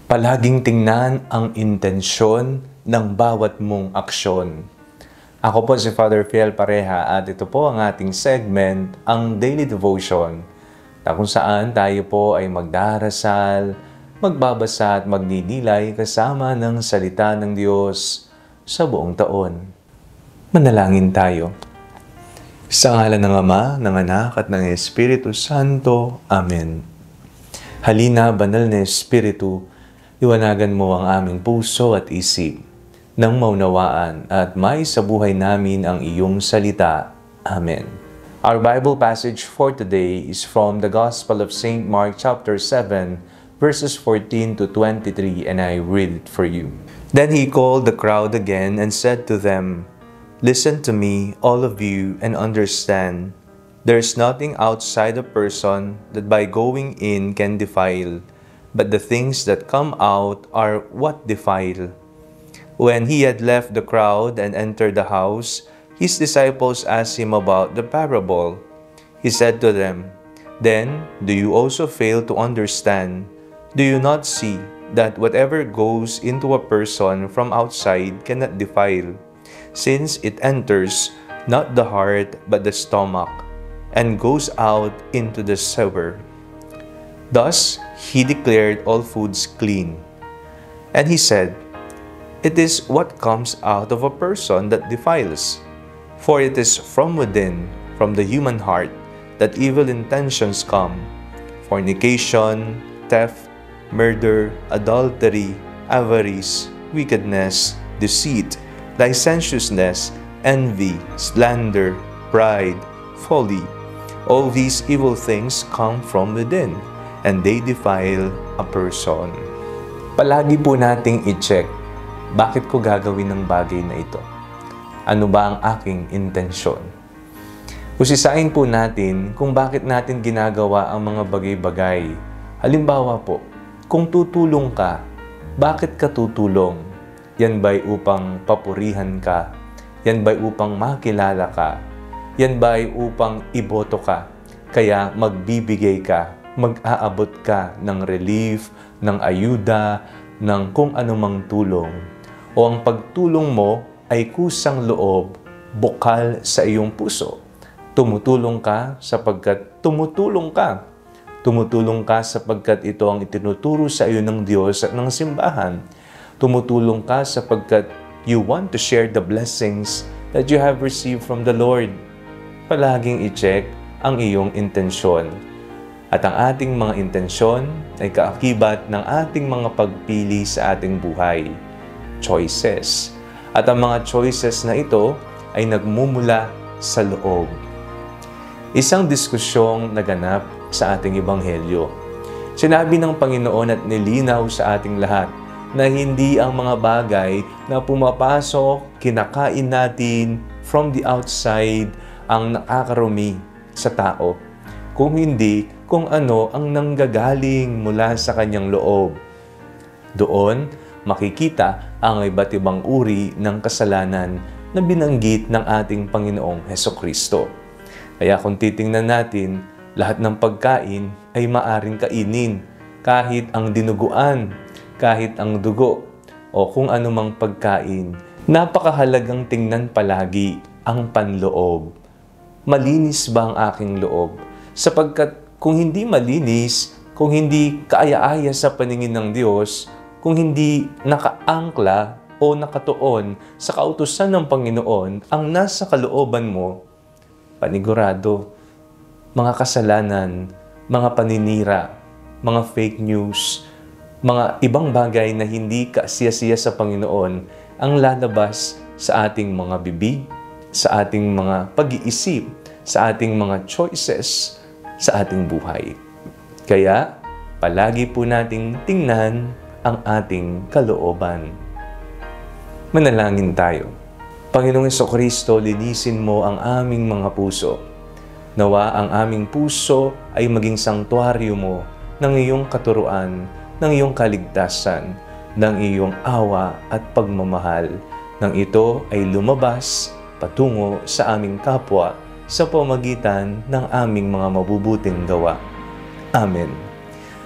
Palaging tingnan ang intensyon ng bawat mong aksyon. Ako po si Father Fiel Pareha at ito po ang ating segment, ang Daily Devotion, na kung saan tayo po ay magdarasal, magbabasa at magdidilay kasama ng salita ng Diyos sa buong taon. Manalangin tayo. Sa ngalan ng Ama, ng Anak at ng Espiritu Santo. Amen. Halina, banal na Espiritu, iwanagan mo ang aming puso at isip nang maunawaan at may sa buhay namin ang iyong salita. Amen. Our Bible passage for today is from the Gospel of St. Mark chapter 7, verses 14 to 23, and I read it for you. Then he called the crowd again and said to them, "Listen to me, all of you, and understand. There is nothing outside a person that by going in can defile, but the things that come out are what defile." When he had left the crowd and entered the house, his disciples asked him about the parable. He said to them, "Then do you also fail to understand? Do you not see that whatever goes into a person from outside cannot defile, since it enters not the heart but the stomach, and goes out into the sewer?" Thus he declared all foods clean. And he said, "It is what comes out of a person that defiles. For it is from within, from the human heart, that evil intentions come: fornication, theft, murder, adultery, avarice, wickedness, deceit, licentiousness, envy, slander, pride, folly. All these evil things come from within, and they defile a person." Palagi po nating i-check, bakit ko gagawin ng bagay na ito? Ano ba ang aking intensyon? Usisain po natin kung bakit natin ginagawa ang mga bagay-bagay. Halimbawa po, kung tutulong ka, bakit ka tutulong? Yan ba'y upang papurihan ka? Yan ba'y upang makilala ka? Yan ba'y upang iboto ka? Kaya magbibigay ka, mag-aabot ka ng relief, ng ayuda, ng kung anumang tulong. O ang pagtulong mo ay kusang loob, bukal sa iyong puso. Tumutulong ka sapagkat tumutulong ka. Tumutulong ka sapagkat ito ang itinuturo sa iyo ng Diyos at ng simbahan. Tumutulong ka sapagkat you want to share the blessings that you have received from the Lord. Palaging i-check ang iyong intensyon. At ang ating mga intensyon ay kaakibat ng ating mga pagpili sa ating buhay. Choices. At ang mga choices na ito ay nagmumula sa loob. Isang diskusyong naganap sa ating ebanghelyo. Sinabi ng Panginoon at nilinaw sa ating lahat na hindi ang mga bagay na pumapasok, kinakain natin from the outside ang nakakarumi sa tao. Kung hindi, kung ano ang nanggagaling mula sa kanyang loob. Doon, makikita ang iba't ibang uri ng kasalanan na binanggit ng ating Panginoong Hesukristo. Kaya kung titingnan natin, lahat ng pagkain ay maaring kainin, kahit ang dinuguan, kahit ang dugo, o kung anumang pagkain. Napakahalagang tingnan palagi ang panloob. Malinis ba ang aking loob? Sapagkat kung hindi malinis, kung hindi kaaya-aya sa paningin ng Diyos, kung hindi nakaangkla o nakatuon sa kautusan ng Panginoon ang nasa kalooban mo, panigurado, mga kasalanan, mga paninira, mga fake news, mga ibang bagay na hindi kaasiya-siya sa Panginoon ang lalabas sa ating mga bibig, sa ating mga pag-iisip, sa ating mga choices, sa ating buhay. Kaya, palagi po nating tingnan ang ating kalooban. Manalangin tayo. Panginoong Hesukristo, linisin mo ang aming mga puso. Nawa ang aming puso ay maging sanktuaryo mo ng iyong katuruan, ng iyong kaligtasan, ng iyong awa at pagmamahal. Nang ito ay lumabas patungo sa aming kapwa sa pamamagitan ng aming mga mabubuting gawa. Amen.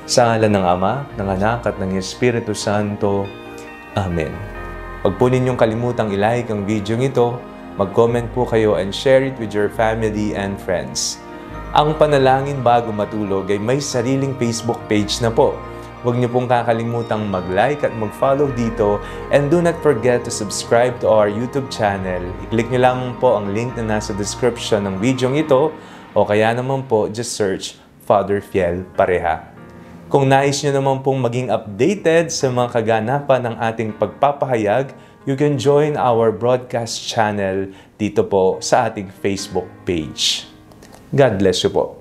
Sa ngalan ng Ama, ng Anak at ng Espiritu Santo. Amen. Huwag po ninyong kalimutang i-like ang video ito, mag-comment po kayo and share it with your family and friends. Ang Panalangin Bago Matulog ay may sariling Facebook page na po. Huwag niyo pong kakalimutang mag-like at mag-follow dito, and do not forget to subscribe to our YouTube channel. I-click niyo lamang po ang link na nasa description ng video ito, o kaya naman po just search Father Fiel Pareha. Kung nais niyo naman pong maging updated sa mga kaganapan ng ating pagpapahayag, you can join our broadcast channel dito po sa ating Facebook page. God bless you po.